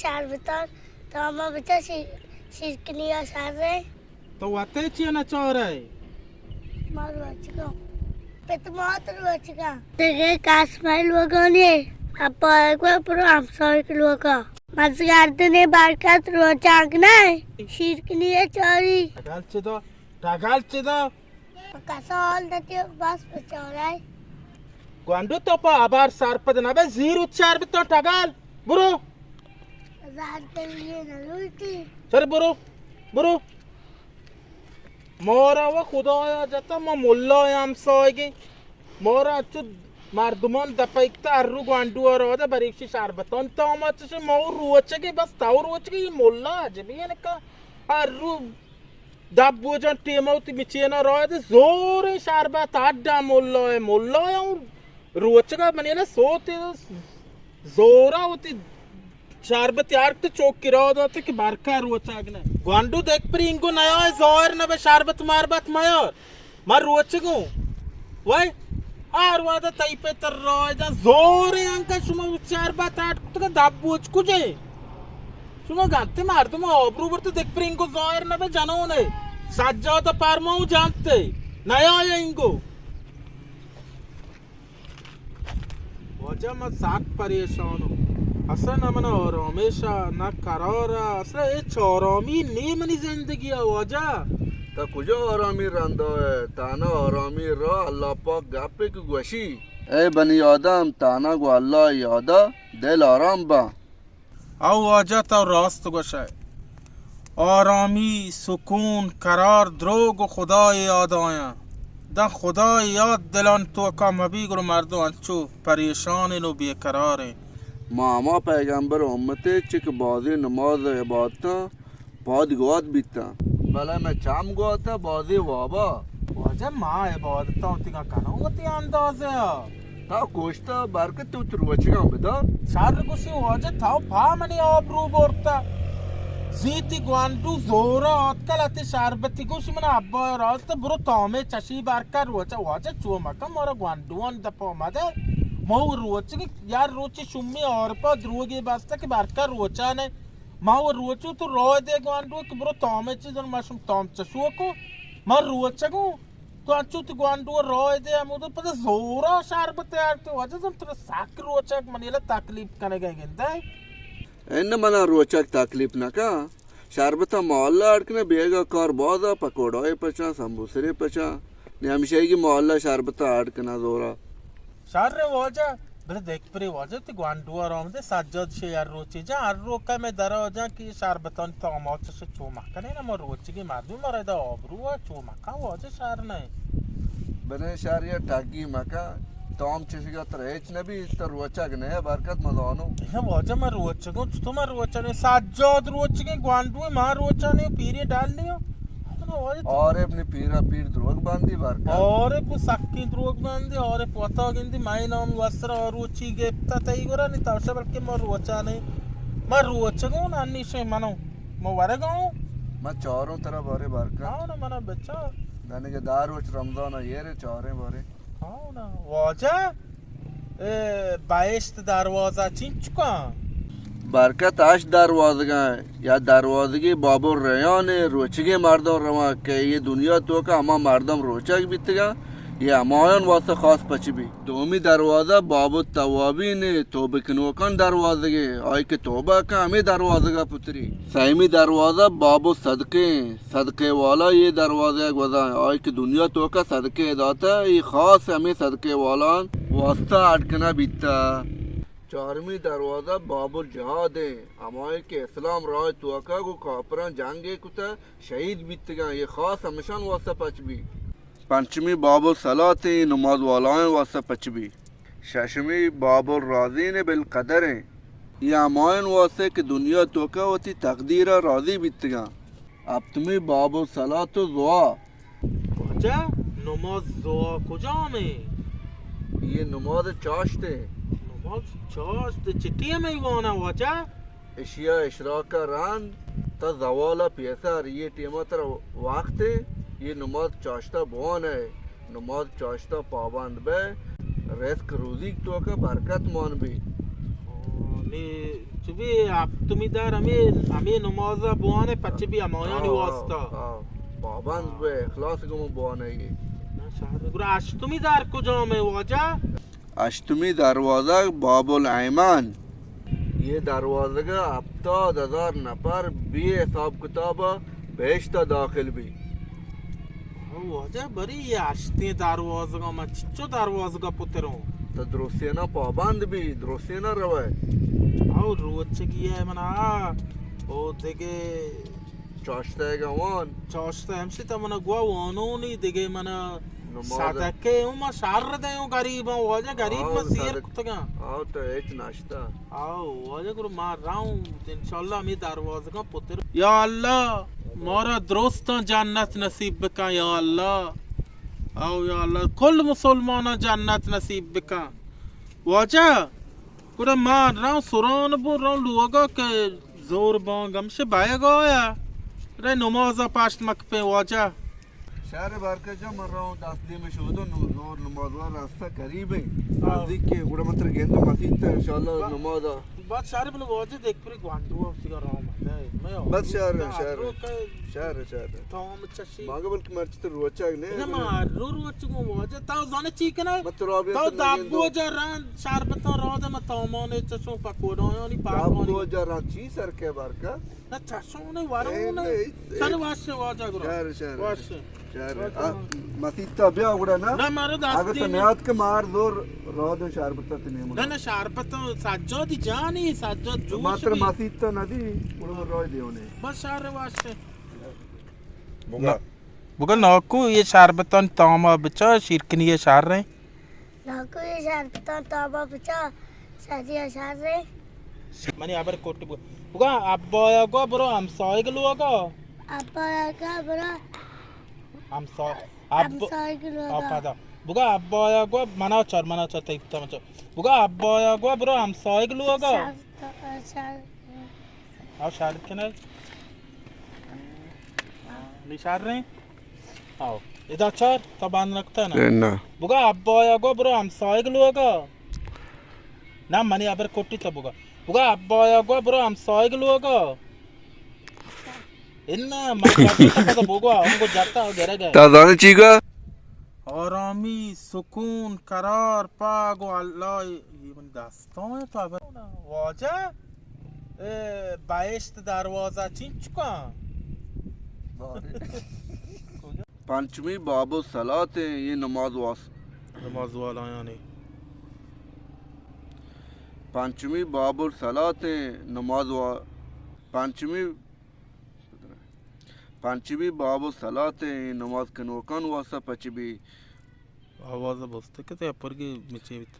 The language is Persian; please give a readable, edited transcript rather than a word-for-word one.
شربتان تا ما بچه شیرکنی ها شرده تو وقتی چی نچاره؟ ما رو چیکم پت مات رو چیکم دیگه کاسمایل وگانی اپا اگه برو همسایه کلوکا مزگردن برکت رو چنگ نه شیرکنی چاری تاگال چه دا؟ کسا حال دادی بس بچاره گوندو تو پا آبار سرپد نبه زیر اوت شربتان تاگال برو زهر دلیه نلویتی چرا برو مارا و خدایا جتا ما ملای همسایگی مارا چو مردمان دپایکتا رو گوندو آراده بریکشی شربتان تا آمدش ما روچگی بس تاو روچگی این ملا عجبی یعنی که هر رو دبو جان تیموتی میچینا راده زور شربت ادا ملای اون روچگا منیله صوتی زورا ہوتی شربت یار تو چوکی را داتے کہ برکا روچاگنا گوندو دیکھ پر انگو نیا ہے ظاہر نبے شربت ماربت میار مار روچگو وای آر وادا تایی پہ تر رای دا زور انکا شما شربت آٹ تو که دبوچ کجے شما گانتے مردم آبرو برتے دیکھ پر انگو ظاہر نبے جنونے سجاد پرماو جانتے نیا ہے انگو واجه من سخت پریشانم اصلا نه من آرامش نه قرار اصلا هیچ آرامی نیمنی زندگی واجه تا کجا آرامی رنده تانا آرامی را اللہ پاک گپه که گوشی ای بنی آدم تانا گو اللہ یادا دل آرام با او واجه تا راست گوشه آرامی سکون قرار دروگ و خدای یاد آیا دا خدای یاد دلان تو کام بیگرو مردو انچو پریشان و بیقراره ماما پیغمبر امته چه که بازی نماز عبادتا پادگوات بیتا بله میں چام گواتا بازی وابا واجه ما عبادتا ہوتی کا کنوتی اندازه تا کوشتا برکت تو چروچگا بدا شر گوشی واجه تاو پا منی آبرو برتا زیتی گواندو زورا آتکل اتی شربتی گوشی من ابا راست برو تامه چشی برکر واجه چو مکم مارا گواندوان دپا آمده ما روچه که یار روچه شمی آرپا دروگی بسته که برکر روچه نه ما روچه تو راه ده گواندو که برو تامه چیزن ماشم تام چشو کو ما روچه کو تو انچو تو گواندو راه ده امودو پده زورا شربت یارتی واجه زم تو ساک روچه منیله تکلیف کنه گنده این منا روچک تکلیف نکا شربتا محلہ اڑکنے بیگا کار بادا پکوڑای پچا سمبوسری پچا نیامشائی کی محلہ شربتا اڑکنا زورا شر واجه بره دیکھ پری واجه تی گواندو آرامده سجاد شیر روچی جا هر روکه میں درا جا که شربتان تا آماتش چو مکنه نما روچی که مردم مارده آبرو چو مکن واجه شر نه بنے شہریہ ٹاگی مکا تام چشگا ترہچ نبی تر روچک نے برکت مدانو اینا واجه من روچه گو چطور من روچه نه سجاد روچه که گواندو من روچه نه پیری ڈال لیو اور اپنی پیرا پیر دروگ باندی برکت آره پو سکی دروگ باندی آره پوتا گندی مای نام وسر روچی گپتا تایی گورا نی تاوشه بلکه ما روچه نه من روچه گو نانیشه منو ما ورگو میں چاروں طرف بارے برکت آونه منو بچه دنگے دار وچ رمضان یہ رے چاریں بارے آونه واجه بایشت دروازه چین چکا برکت اش دروازگاں یا دروازگی بابر ریان روچگی مردم رما کہ یہ دنیا تو کا ہما مردم روچک بیتگا یہ ہمایان واسطہ خاص پچ بھی دومی دروازہ باب التوابین توبہ کنوکان دروازگی آئی کہ توبہ کا ہمیں دروازگا پتری سیمی دروازہ باب الصدقے صدقے والا یہ دروازہ گوزا آئی کہ دنیا تو کا صدقے داتا یہ خاص ہمیں صدقے والا واسطہ اٹکنا بیتا چارمی دروازہ باب الجہاد ہے ہمائے کہ اسلام رائے توکا کو کافران جنگے کتا شہید بیتگاں یہ خاص ہمشان واسطہ پچ بھی پنچمی باب الصلاۃ نماز والائیں واسطہ پچ بھی ششمی باب الراضین بالقدر ہیں یہ ہمائن واسطہ کہ دنیا توکا ہوتی تقدیر راضی بیتگاں ہفتمی باب الصلاۃ دعا واجه نماز دعا کجا میں یہ نماز چاشت ہے نماز چاشت چٹی میں وانا واجه اشیاء اشراق کا ران تا زوالا پیسر یہ ٹیمہ تر وقت ہے یہ نماز چاشتہ بوان ہے نماز چاشتہ پابند بے رزق روزی تو کا برکت مان بھی نی چوبی اپتومی در همه نماز بوانه پچه بی امایانی واسطا پابند به اخلاص گم بانه نه شهر گروه اشتومی در کجامه واجه؟ اشتمی دروازه باب الایمان یہ دروازه کا 70,000 نفر بی حساب کتاب بهشت داخل بھی واجه بری اشتی دروازه ما چچو دروازه پترون تو درستینا پابند بھی درستینا روه او روچگیه من او دیگه چاشته گوان چاشته همسی تا من گوا وانونی دیگه من نماز صدقه اون شهر دیو غریب واجه غریب ما سیر کتگا آو تو ایچ ناشتا او واجه گرو ما راون انشالله می دروازه کا پتر یا الله مارا درستان جنت نصیب بکن یا الله او یا الله کل مسلمانا جنت نصیب بکن واجه گرو ما راون سران بو راون لوگا که زور بانگم شه بایگا یا ره نمازا پشت مکپه واجه شهر بارکا جا من رہا ہوں 10 دن میں شہدو نور نماز والا راستہ قریب ہے نزدیک کے گوڑا مطر گیندو مسجد تا انشاءاللہ نماز بعد شهر بلو واجه دیکھ پری گوانڈو سیگا رام ہے بس شهر تمام چشی مانگا بلکہ مرچ تو روچا نه نه ما رو چگو واجه تا زانه چی کنه مطر آبی تا دابو جران شربتان راده ما تامانه چشون پکودایانی دو پاکانی جارا چی سر کے بارکا نه چشونه ورونه چل واشه واجه گرو شهر واشه مسجد تا بیا گوڑا نا نه مرا اگر دستی تو نیاد کے مار زور رو دو شهر بتا تنیم نه نه شربتان سجادی جانی سجاد جوش ماتر بی مسجد تا ندی گوڑا روی دیونه بس شهر واشه بگا بگل ناکو یه شربتان تاما بچا شیرکنی یه شهر رहे నాకు ఈ షర్బతా తాబా పిచ్చా సదియా షారే mani abar kotti buga abboya go bro am soyglu go అబ్బాగా బరా am so అమ్ సాయిగులు apada buga abboya go mana char tay tamacho buga abboya go bro am soyglu go aw shar kenay li shar re aw ida char taban rakta na ना buga abboya go bro am soyglu go na mani abar kotti ta buga abboya go bro am soyglu go inna man ta buga ongo jatta gere gaya ताज़ाने चीगा آرامی سکون قرار پاک و الله یہ من دستان تو اول واجه بهشت دروازه چین چکا पांचवी बाबो सलात है ये नमाज वास نماز والا یعنی पांचवी बाबो सलात है नमाज वा पांचवी बाबो सलात है नमाज कनोकन वासा पचबी آواز بسته که تا پر کی میچه بیت